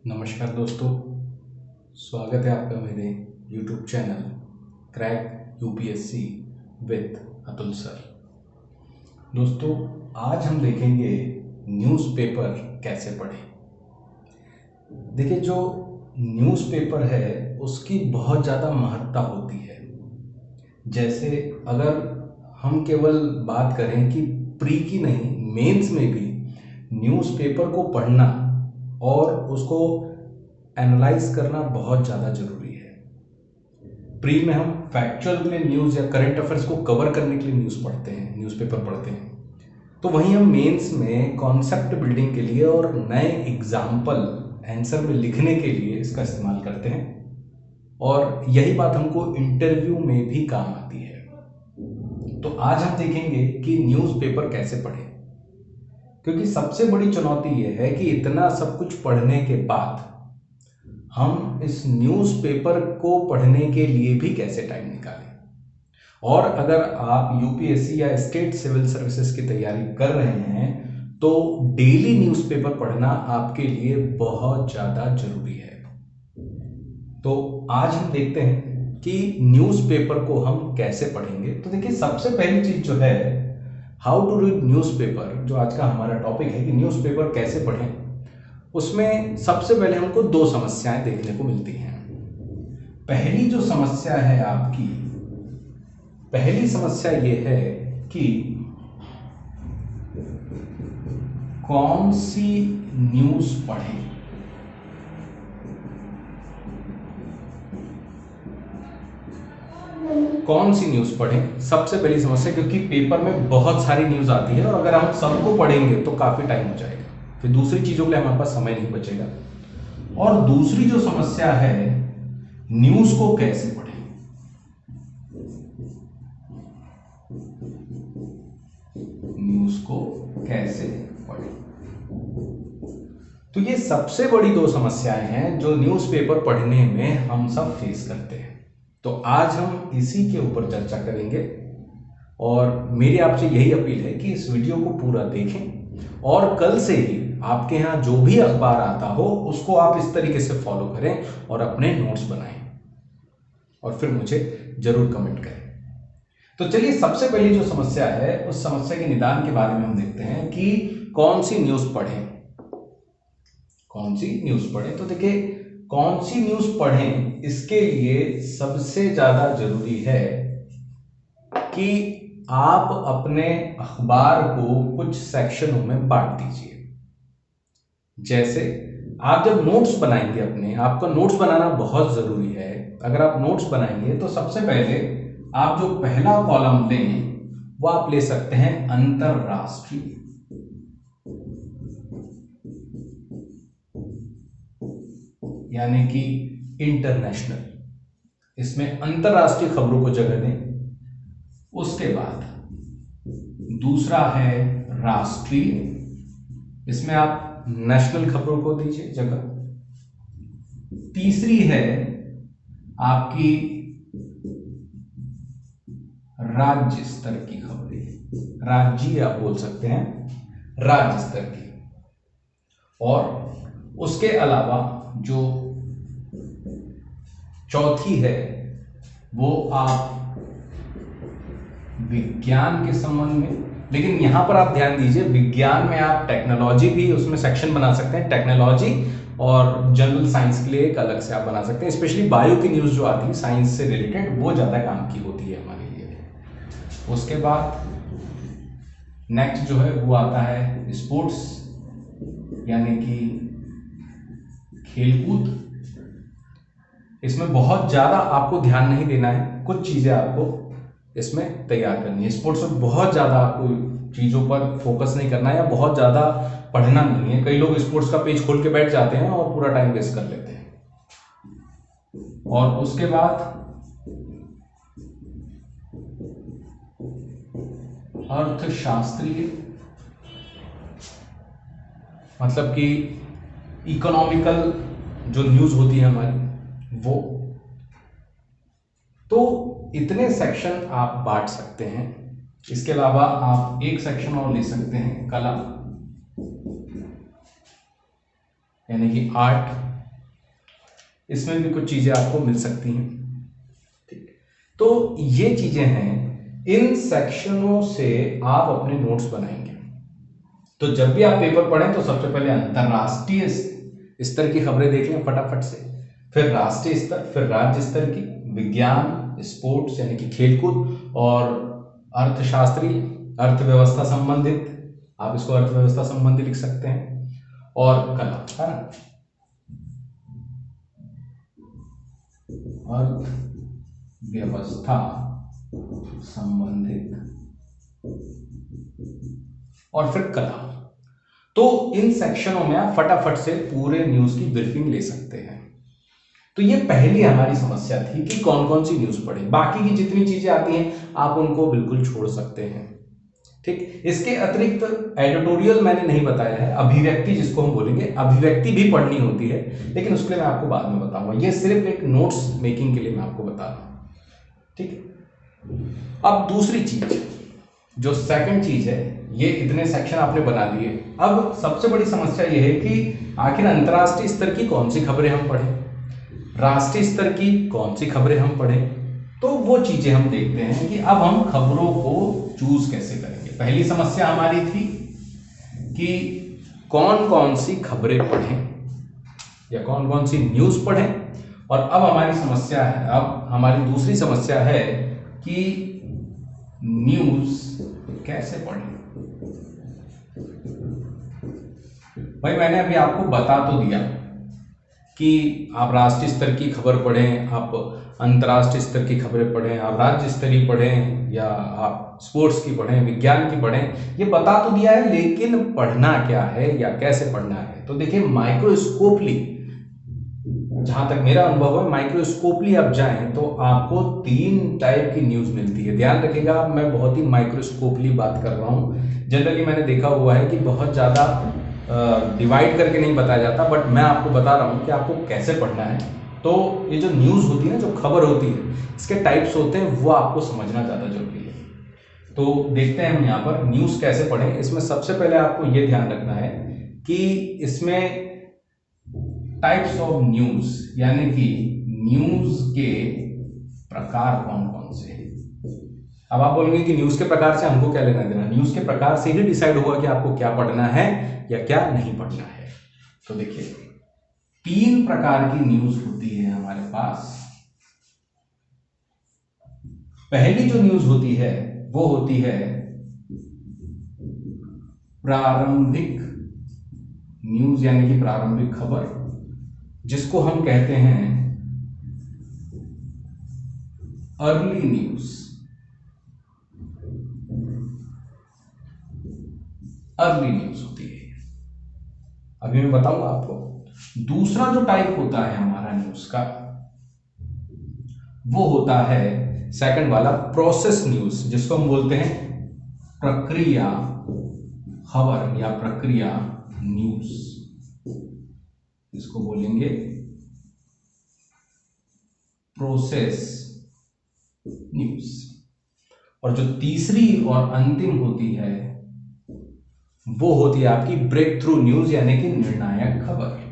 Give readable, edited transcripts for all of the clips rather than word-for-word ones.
नमस्कार दोस्तों, स्वागत है आपका मेरे YouTube channel crack UPSC with Atul sir. दोस्तों, आज हम देखेंगे न्यूज़पेपर कैसे पढ़ें। देखिए, जो न्यूज़पेपर है उसकी बहुत ज़्यादा महत्ता होती है। जैसे अगर हम केवल बात करें कि प्री की नहीं, मेंस में भी न्यूज़पेपर को पढ़ना और उसको एनालाइज करना बहुत ज़्यादा ज़रूरी है। प्री में हम फैक्चुअल के लिए न्यूज़ या करंट अफेयर्स को कवर करने के लिए न्यूज़पेपर पढ़ते हैं। तो वहीं हम मेंस में कॉन्सेप्ट बिल्डिंग के लिए और नए एग्जाम्पल आंसर में लिखने के लिए इसका इस्तेमाल करते हैं, और यही बात हमको इंटरव्यू में भी काम आती है। तो आज हम देखेंगे कि न्यूज़पेपर कैसे पढ़ें, क्योंकि सबसे बड़ी चुनौती यह है कि इतना सब कुछ पढ़ने के बाद हम इस न्यूज़पेपर को पढ़ने के लिए भी कैसे टाइम निकालें। और अगर आप यूपीएससी या स्टेट सिविल सर्विसेज की तैयारी कर रहे हैं तो डेली न्यूज़पेपर पढ़ना आपके लिए बहुत ज़्यादा जरूरी है। तो आज हम देखते हैं कि न्यूज़पेपर को हम कैसे पढ़ेंगे। तो देखिए, सबसे पहली चीज जो है हाउ टू रीड न्यूज़पेपर, जो आज का हमारा टॉपिक है कि न्यूज़पेपर कैसे पढ़ें, उसमें सबसे पहले हमको दो समस्याएं देखने को मिलती हैं। पहली जो समस्या है आपकी, पहली समस्या ये है कि कौन सी न्यूज़ पढ़ें। कौन सी न्यूज़ पढ़ें, सबसे पहली समस्या, क्योंकि पेपर में बहुत सारी न्यूज़ आती है और अगर हम सबको पढ़ेंगे तो काफ़ी टाइम हो जाएगा, फिर दूसरी चीज़ों के लिए हमारे पास समय नहीं बचेगा। और दूसरी जो समस्या है, न्यूज़ को कैसे पढ़ें। न्यूज़ को कैसे पढ़ें, तो ये सबसे बड़ी दो समस्याएं हैं जो न्यूज़पेपर पढ़ने में हम सब फेस करते हैं। तो आज हम इसी के ऊपर चर्चा करेंगे, और मेरी आपसे यही अपील है कि इस वीडियो को पूरा देखें और कल से ही आपके यहाँ जो भी अखबार आता हो उसको आप इस तरीके से फॉलो करें और अपने नोट्स बनाएं, और फिर मुझे जरूर कमेंट करें। तो चलिए, सबसे पहली जो समस्या है उस समस्या के निदान के बारे में हम देखते हैं कि कौन सी न्यूज़ पढ़ें। कौन सी न्यूज़ पढ़ें, तो देखिए, कौन सी न्यूज़ पढ़ें, इसके लिए सबसे ज्यादा जरूरी है कि आप अपने अखबार को कुछ सेक्शनों में बांट दीजिए। जैसे आप जब नोट्स बनाएंगे अपने, आपका नोट्स बनाना बहुत जरूरी है। अगर आप नोट्स बनाएंगे तो सबसे पहले आप जो पहला कॉलम लें वो आप ले सकते हैं अंतरराष्ट्रीय। यानी कि इंटरनेशनल, इसमें अंतरराष्ट्रीय खबरों को जगह दें। उसके बाद दूसरा है राष्ट्रीय, इसमें आप नेशनल खबरों को दीजिए जगह। तीसरी है आपकी राज्य स्तर की खबरें, राज्य आप बोल सकते हैं, राज्य स्तर की। और उसके अलावा जो चौथी है वो आप विज्ञान के संबंध में, लेकिन यहां पर आप ध्यान दीजिए, विज्ञान में आप टेक्नोलॉजी भी उसमें सेक्शन बना सकते हैं। टेक्नोलॉजी और जनरल साइंस के लिए एक अलग से आप बना सकते हैं। स्पेशली बायो की न्यूज़ जो आती है साइंस से रिलेटेड, वो ज़्यादा काम की होती है हमारे लिए। उसके बाद नेक्स्ट जो है वो आता है स्पोर्ट्स, यानी कि खेलकूद। इसमें बहुत ज़्यादा आपको ध्यान नहीं देना है, कुछ चीज़ें आपको इसमें तैयार करनी है। स्पोर्ट्स में बहुत ज़्यादा आपको चीज़ों पर फोकस नहीं करना है या बहुत ज़्यादा पढ़ना नहीं है। कई लोग स्पोर्ट्स का पेज खोल के बैठ जाते हैं और पूरा टाइम वेस्ट कर लेते हैं। और उसके बाद अर्थशास्त्रीय, मतलब कि इकोनॉमिकल जो न्यूज़ होती है हमारी, वो। तो इतने सेक्शन आप बांट सकते हैं। इसके अलावा आप एक सेक्शन और ले सकते हैं कला, यानी कि आर्ट। इसमें भी कुछ चीजें आपको मिल सकती हैं। ठीक, तो ये चीजें हैं, इन सेक्शनों से आप अपने नोट्स बनाएंगे। तो जब भी आप पेपर पढ़ें तो सबसे पहले अंतरराष्ट्रीय स्तर की खबरें देख लें फटाफट से, फिर राष्ट्रीय स्तर, फिर राज्य स्तर की, विज्ञान, स्पोर्ट्स यानी कि खेलकूद, और अर्थशास्त्रीय, अर्थव्यवस्था संबंधित, आप इसको अर्थव्यवस्था संबंधी लिख सकते हैं, और कला, है ना, अर्थव्यवस्था संबंधित, और फिर कला। तो इन सेक्शनों में आप फटाफट से पूरे न्यूज की ब्रीफिंग ले सकते हैं। तो ये पहली हमारी समस्या थी कि कौन कौन सी न्यूज पढ़े। बाकी की जितनी चीजें आती हैं आप उनको बिल्कुल छोड़ सकते हैं। ठीक, इसके अतिरिक्त एडिटोरियल मैंने नहीं बताया है, अभिव्यक्ति जिसको हम बोलेंगे, अभिव्यक्ति भी पढ़नी होती है, लेकिन उसके लिए मैं आपको बाद में बताऊंगा। ये सिर्फ एक नोट्स मेकिंग के लिए मैं आपको बता रहा हूं। ठीक है, अब दूसरी चीज, जो सेकंड चीज है, ये इतने सेक्शन आपने बना लिए। अब सबसे बड़ी समस्या ये है कि आखिर अंतर्राष्ट्रीय स्तर की कौन सी खबरें हम पढ़ें, राष्ट्रीय स्तर की कौन सी खबरें हम पढ़ें। तो वो चीजें हम देखते हैं कि अब हम खबरों को चूज कैसे करेंगे। पहली समस्या हमारी थी कि कौन कौन सी खबरें पढ़ें या कौन कौन सी न्यूज पढ़ें, और अब हमारी समस्या है, अब हमारी दूसरी समस्या है कि न्यूज कैसे पढ़ें। भाई मैंने अभी आपको बता तो दिया कि आप राष्ट्रीय स्तर की खबर पढ़ें, आप अंतर्राष्ट्रीय स्तर की खबरें पढ़ें, आप राज्य स्तरीय पढ़ें, या आप स्पोर्ट्स की पढ़ें, विज्ञान की पढ़ें, ये बता तो दिया है, लेकिन पढ़ना क्या है या कैसे पढ़ना है। तो देखिए, माइक्रोस्कोपली, जहां तक मेरा अनुभव है, माइक्रोस्कोपली आप जाएं तो आपको 3 टाइप की न्यूज मिलती है। ध्यान रखिएगा, मैं बहुत ही माइक्रोस्कोपली बात कर रहा हूं। जनरली मैंने देखा हुआ है कि बहुत ज्यादा डिवाइड करके नहीं बताया जाता, बट मैं आपको बता रहा हूं कि आपको कैसे पढ़ना है। तो ये जो न्यूज होती है ना, जो खबर होती है, इसके टाइप्स होते हैं, वो आपको समझना ज्यादा जरूरी है। तो देखते हैं हम यहाँ पर न्यूज कैसे पढ़ें। इसमें सबसे पहले आपको ये ध्यान रखना है कि इसमें टाइप्स ऑफ न्यूज, यानी कि न्यूज के प्रकार कौन कौन से हैं। अब आप बोलेंगे कि न्यूज के प्रकार से हमको क्या लेना देना, न्यूज के प्रकार से ही डिसाइड होगा कि आपको क्या पढ़ना है या क्या नहीं पढ़ना है। तो देखिए, 3 प्रकार की न्यूज होती है हमारे पास। पहली जो न्यूज होती है वो होती है प्रारंभिक न्यूज, यानी कि प्रारंभिक खबर, जिसको हम कहते हैं अर्ली न्यूज। अर्ली न्यूज होती है, अभी मैं बताऊंगा आपको। दूसरा जो टाइप होता है हमारा न्यूज का, वो होता है सेकंड वाला, प्रोसेस न्यूज, जिसको हम बोलते हैं प्रक्रिया खबर या प्रक्रिया न्यूज, इसको बोलेंगे प्रोसेस न्यूज। और जो तीसरी और अंतिम होती है वो होती है आपकी ब्रेक थ्रू न्यूज, यानी कि निर्णायक खबर।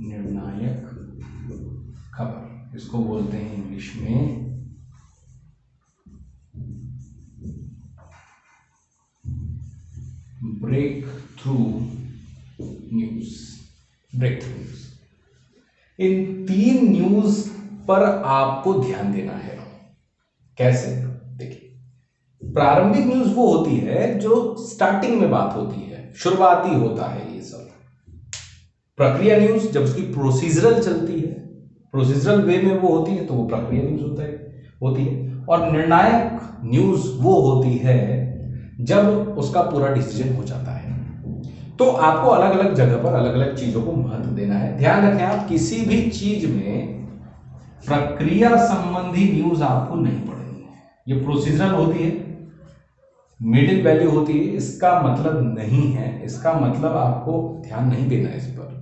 निर्णायक खबर, इसको बोलते हैं इंग्लिश में break through news. Break through news, इन 3 न्यूज पर आपको ध्यान देना है। कैसे? देखिए, प्रारंभिक न्यूज वो होती है जो स्टार्टिंग में बात होती है, शुरुआती होता है ये सब। प्रक्रिया न्यूज जब उसकी प्रोसीजरल चलती है, प्रोसीजरल वे में वो होती है, तो वो प्रक्रिया न्यूज होती है। और निर्णायक न्यूज वो होती है जब उसका पूरा डिसीजन हो जाता है। तो आपको अलग अलग जगह पर अलग अलग चीजों को महत्व देना है। ध्यान रखें, आप किसी भी चीज में प्रक्रिया संबंधी न्यूज आपको नहीं पढ़नी है। ये प्रोसीजरल होती है, मिडिल वैल्यू होती है, इसका मतलब नहीं है, इसका मतलब आपको ध्यान नहीं देना है इस पर,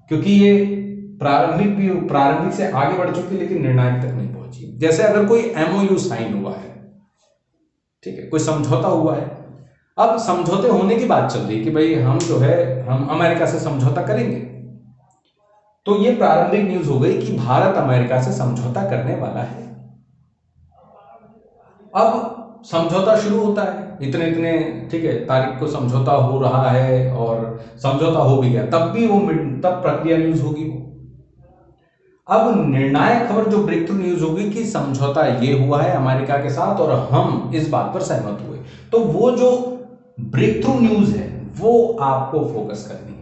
क्योंकि ये प्रारंभिक से आगे बढ़ चुकी है लेकिन निर्णायक तक नहीं पहुंची। जैसे अगर कोई MOU साइन हुआ है, ठीक है, कोई समझौता हुआ है, अब समझौते होने की बात चल रही कि भाई हम जो है हम अमेरिका से समझौता करेंगे। तो ये प्रारंभिक न्यूज हो गई कि भारत अमेरिका से समझौता करने वाला है। अब समझौता शुरू होता है, इतने इतने ठीक है तारीख को समझौता हो रहा है और समझौता हो भी गया, तब भी वो तब प्रक्रिया न्यूज होगी वो। अब निर्णायक खबर जो ब्रेक थ्रू न्यूज होगी कि समझौता ये हुआ है अमेरिका के साथ और हम इस बात पर सहमत हुए, तो वो जो ब्रेक थ्रू न्यूज है वो आपको फोकस करनी है।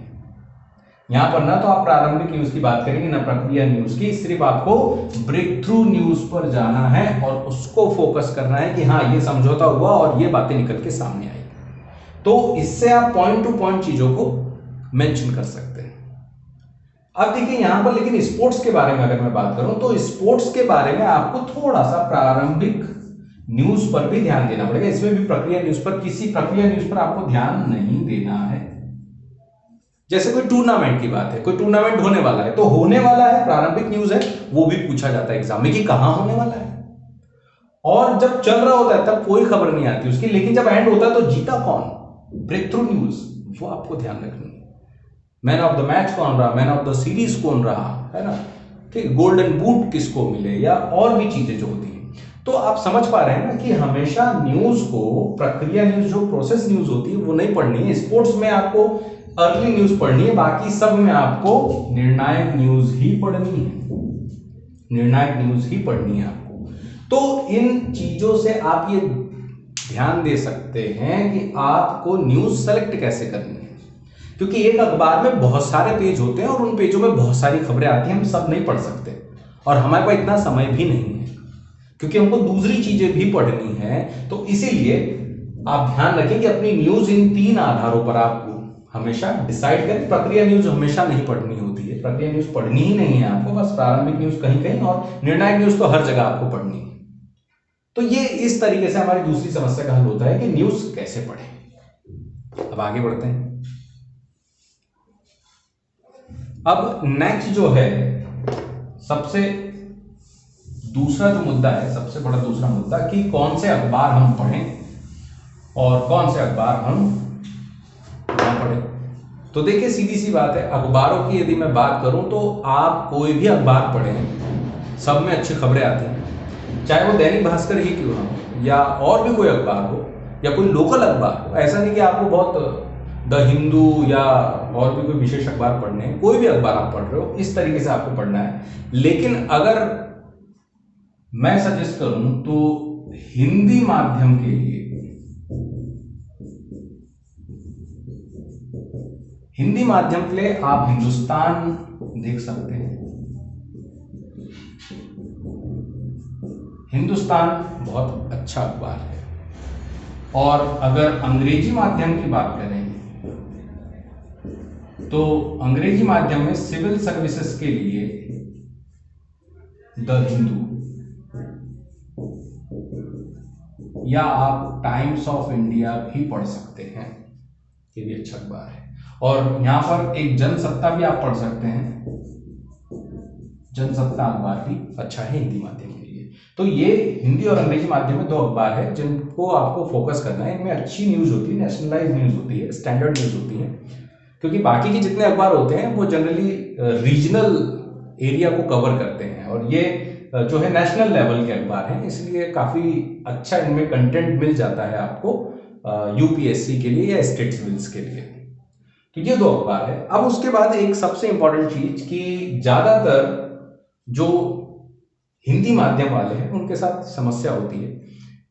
यहां पर ना तो आप प्रारंभिक न्यूज की बात करेंगे ना प्रक्रिया न्यूज की, सिर्फ आपको ब्रेक थ्रू न्यूज पर जाना है और उसको फोकस करना है कि हाँ ये समझौता हुआ और ये बातें निकल के सामने आई। तो इससे आप पॉइंट टू पॉइंट चीजों को मेंशन कर सकते हैं। अब देखिए यहां पर लेकिन स्पोर्ट्स के बारे में अगर मैं बात करूं तो स्पोर्ट्स के बारे में आपको थोड़ा सा प्रारंभिक न्यूज पर भी ध्यान देना पड़ेगा। इसमें भी प्रक्रिया न्यूज पर, किसी प्रक्रिया न्यूज पर आपको ध्यान नहीं देना है। जैसे कोई टूर्नामेंट की बात है, कोई टूर्नामेंट होने वाला है तो होने वाला है प्रारंभिक न्यूज है, वो भी पूछा जाता है एग्जाम में कि कहां होने वाला है। और जब चल रहा होता है तब कोई खबर नहीं आती उसकी, लेकिन जब एंड होता है तो जीता कौन, ब्रेक थ्रू न्यूज, वो आपको ध्यान रखनी है। मैन ऑफ द मैच कौन रहा, मैन ऑफ द सीरीज कौन रहा, है ना, ठीक, गोल्डन बूट किसको मिले, या और भी चीजें जो होती है। तो आप समझ पा रहे हैं ना कि हमेशा न्यूज को, प्रक्रिया न्यूज जो प्रोसेस न्यूज होती है वो नहीं पढ़नी है। स्पोर्ट्स में आपको अर्ली न्यूज पढ़नी है, बाकी सब में आपको निर्णायक न्यूज ही पढ़नी है, निर्णायक न्यूज ही पढ़नी है आपको। तो इन चीजों से आप ये ध्यान दे सकते हैं कि आपको न्यूज सेलेक्ट कैसे करनी है, क्योंकि एक अखबार में बहुत सारे पेज होते हैं और उन पेजों में बहुत सारी खबरें आती हैं, हम सब नहीं पढ़ सकते और हमारे पास इतना समय भी नहीं है क्योंकि हमको दूसरी चीजें भी पढ़नी है। तो इसीलिए आप ध्यान रखें कि अपनी न्यूज इन 3 आधारों पर आपको हमेशा डिसाइड करें। प्रक्रिया न्यूज हमेशा नहीं पढ़नी होती है, प्रक्रिया न्यूज पढ़नी ही नहीं है आपको, बस प्रारंभिक न्यूज कहीं कहीं और निर्णायक न्यूज तो हर जगह आपको पढ़नी है। तो ये इस तरीके से हमारी दूसरी समस्या का हल होता है कि न्यूज कैसे पढ़ें। अब आगे बढ़ते हैं। अब नेक्स्ट जो है सबसे दूसरा जो मुद्दा है, सबसे बड़ा दूसरा मुद्दा कि कौन से अखबार हम पढ़ें और कौन से अखबार हम ना पढ़ें। तो देखिए सीधी सी बात है, अखबारों की यदि मैं बात करूं तो आप कोई भी अखबार पढ़ें, सब में अच्छी खबरें आती हैं, चाहे वो दैनिक भास्कर ही क्यों ना हो या और भी कोई अखबार हो या कोई लोकल अखबार हो। ऐसा नहीं कि आपको बहुत द हिंदू या और भी कोई विशेष अखबार पढ़ने हैं, कोई भी अखबार आप पढ़ रहे हो इस तरीके से आपको पढ़ना है। लेकिन अगर मैं सजेस्ट करूं तो हिंदी माध्यम के लिए, हिंदी माध्यम के लिए आप हिंदुस्तान देख सकते हैं। हिंदुस्तान बहुत अच्छा अखबार है। और अगर अंग्रेजी माध्यम की बात करें तो अंग्रेजी माध्यम में सिविल सर्विसेज के लिए द हिंदू या आप टाइम्स ऑफ इंडिया भी पढ़ सकते हैं, ये भी अच्छा अखबार है। और यहां पर एक जनसत्ता भी आप पढ़ सकते हैं, जनसत्ता अखबार भी अच्छा है हिंदी माध्यम के लिए। तो ये हिंदी और अंग्रेजी माध्यम में 2 अखबार है जिनको आपको फोकस करना है। इनमें अच्छी न्यूज होती है, नेशनलाइज न्यूज होती है, स्टैंडर्ड न्यूज होती है, क्योंकि बाकी के जितने अखबार होते हैं वो जनरली रीजनल एरिया को कवर करते हैं और ये जो है नेशनल लेवल के अखबार हैं, इसलिए काफी अच्छा इनमें कंटेंट मिल जाता है आपको यूपीएससी के लिए या स्टेट सिविल्स के लिए। तो ये 2 अखबार है। अब उसके बाद एक सबसे इंपॉर्टेंट चीज कि ज्यादातर जो हिंदी माध्यम वाले हैं उनके साथ समस्या होती है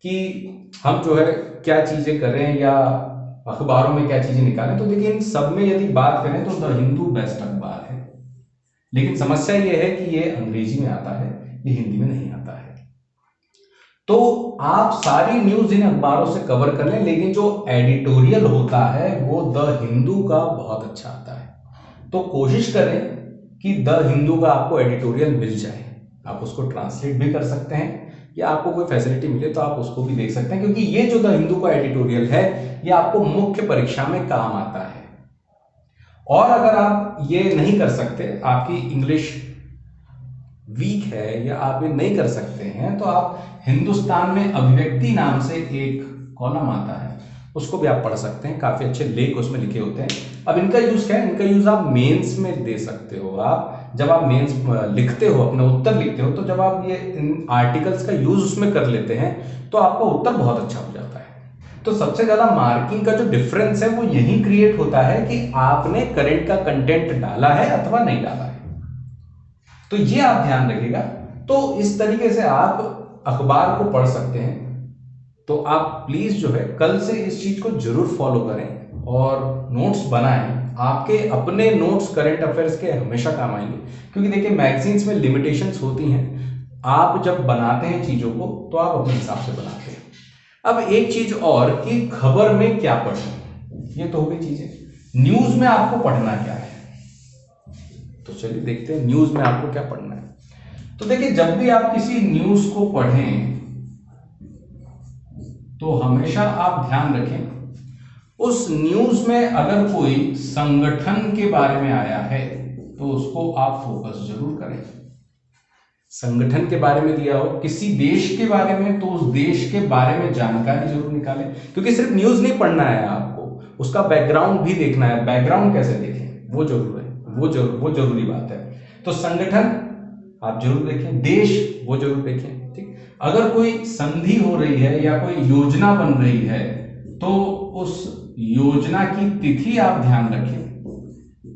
कि हम जो है क्या चीजें करें या अखबारों में क्या चीजें निकालें। तो देखिए इन सब में यदि बात करें तो द हिंदू बेस्ट अखबार है, लेकिन समस्या ये है कि ये अंग्रेजी में आता है, ये हिंदी में नहीं आता है। तो आप सारी न्यूज इन अखबारों से कवर कर लें, लेकिन जो एडिटोरियल होता है वो द हिंदू का बहुत अच्छा आता है। तो कोशिश करें कि द हिंदू का आपको एडिटोरियल मिल जाए, आप उसको ट्रांसलेट भी कर सकते हैं या आपको कोई फैसिलिटी मिले तो आप उसको भी देख सकते हैं, क्योंकि ये जो द हिंदू का एडिटोरियल है ये आपको मुख्य परीक्षा में काम आता है। और अगर आप ये नहीं कर सकते, आपकी इंग्लिश वीक है या आप ये नहीं कर सकते, सकते हैं तो आप हिंदुस्तान में अभिव्यक्ति नाम से एक कॉलम आता है, उसको भी आप पढ़ सकते हैं, काफ़ी अच्छे लेख उसमें लिखे होते हैं। अब इनका यूज़ क्या है, इनका यूज़ आप मेंस में दे सकते हो। आप जब आप मेंस लिखते हो, अपना उत्तर लिखते हो, तो जब आप ये इन आर्टिकल्स का यूज़ उसमें कर लेते हैं तो आपका उत्तर बहुत अच्छा हो जाता है। तो सबसे ज़्यादा मार्किंग का जो डिफरेंस है वो यही क्रिएट होता है कि आपने करंट का कंटेंट डाला है अथवा नहीं डाला है। तो ये आप ध्यान रखिएगा। तो इस तरीके से आप अखबार को पढ़ सकते हैं। तो आप प्लीज जो है कल से इस चीज को जरूर फॉलो करें और नोट्स बनाएं। आपके अपने नोट्स करंट अफेयर्स के हमेशा काम आएंगे, क्योंकि देखिए मैगजीन्स में लिमिटेशंस होती हैं। आप जब बनाते हैं चीजों को तो आप अपने हिसाब से बनाते हैं। अब एक चीज और कि खबर में क्या पढ़ें, ये तो हो गई चीजें। न्यूज में आपको पढ़ना क्या है, तो चलिए देखते हैं न्यूज में आपको क्या पढ़ना है। तो देखिए जब भी आप किसी न्यूज को पढ़ें तो हमेशा आप ध्यान रखें उस न्यूज में अगर कोई संगठन के बारे में आया है तो उसको आप फोकस जरूर करें। संगठन के बारे में दिया हो, किसी देश के बारे में, तो उस देश के बारे में जानकारी जरूर निकालें, क्योंकि सिर्फ न्यूज नहीं पढ़ना है आपको, उसका बैकग्राउंड भी देखना है। बैकग्राउंड कैसे देखें वो जरूर है, वो जरूरी बात है। तो संगठन आप जरूर देखें, देश वो जरूर देखें। ठीक, अगर कोई संधि हो रही है या कोई योजना बन रही है तो उस योजना की तिथि आप ध्यान रखें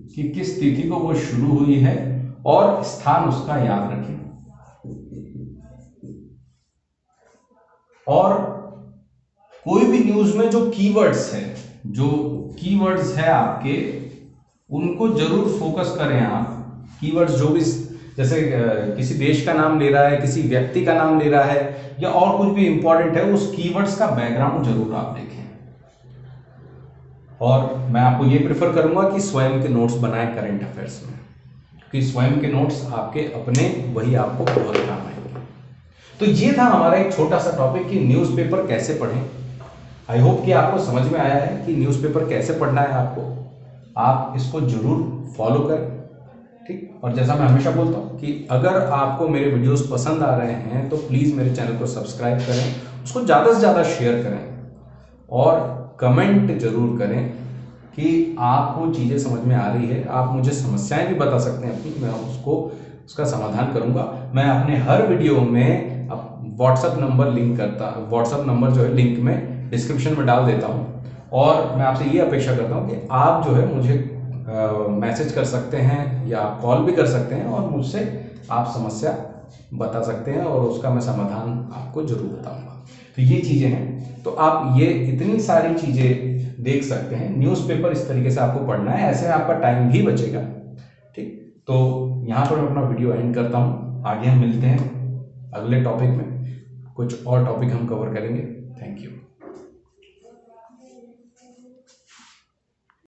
कि किस तिथि को वो शुरू हुई है और स्थान उसका याद रखें। और कोई भी न्यूज में जो कीवर्ड्स है आपके, उनको जरूर फोकस करें आप। कीवर्ड्स जो भी, जैसे किसी देश का नाम ले रहा है, किसी व्यक्ति का नाम ले रहा है, या और कुछ भी इंपॉर्टेंट है, उस कीवर्ड्स का बैकग्राउंड जरूर आप देखें। और मैं आपको ये प्रेफर करूंगा कि स्वयं के नोट्स बनाएं करंट अफेयर्स में, क्योंकि स्वयं के नोट्स आपके अपने वही आपको बहुत काम आएंगे। तो ये था हमारा एक छोटा सा टॉपिक कि न्यूज़पेपर कैसे पढ़ें। आई होप कि आपको समझ में आया है कि न्यूज़पेपर कैसे पढ़ना है आपको। आप इसको जरूर फॉलो करें। ठीक, और जैसा मैं हमेशा बोलता हूँ कि अगर आपको मेरे वीडियोस पसंद आ रहे हैं तो प्लीज़ मेरे चैनल को सब्सक्राइब करें, उसको ज़्यादा से ज़्यादा शेयर करें और कमेंट जरूर करें कि आपको चीज़ें समझ में आ रही है। आप मुझे समस्याएं भी बता सकते हैं अपनी, मैं उसका समाधान करूंगा। मैं अपने हर वीडियो में व्हाट्सएप नंबर जो है लिंक में डिस्क्रिप्शन में डाल देता हूँ। और मैं आपसे ये अपेक्षा करता हूँ कि आप जो है मुझे मैसेज कर सकते हैं या कॉल भी कर सकते हैं और मुझसे आप समस्या बता सकते हैं और उसका मैं समाधान आपको जरूर बताऊंगा। तो ये चीज़ें हैं, तो आप ये इतनी सारी चीज़ें देख सकते हैं। न्यूज़पेपर इस तरीके से आपको पढ़ना है, ऐसे में आपका टाइम भी बचेगा। ठीक, तो यहाँ पर मैं अपना वीडियो एंड करता हूँ। आगे हम मिलते हैं अगले टॉपिक में, कुछ और टॉपिक हम कवर करेंगे।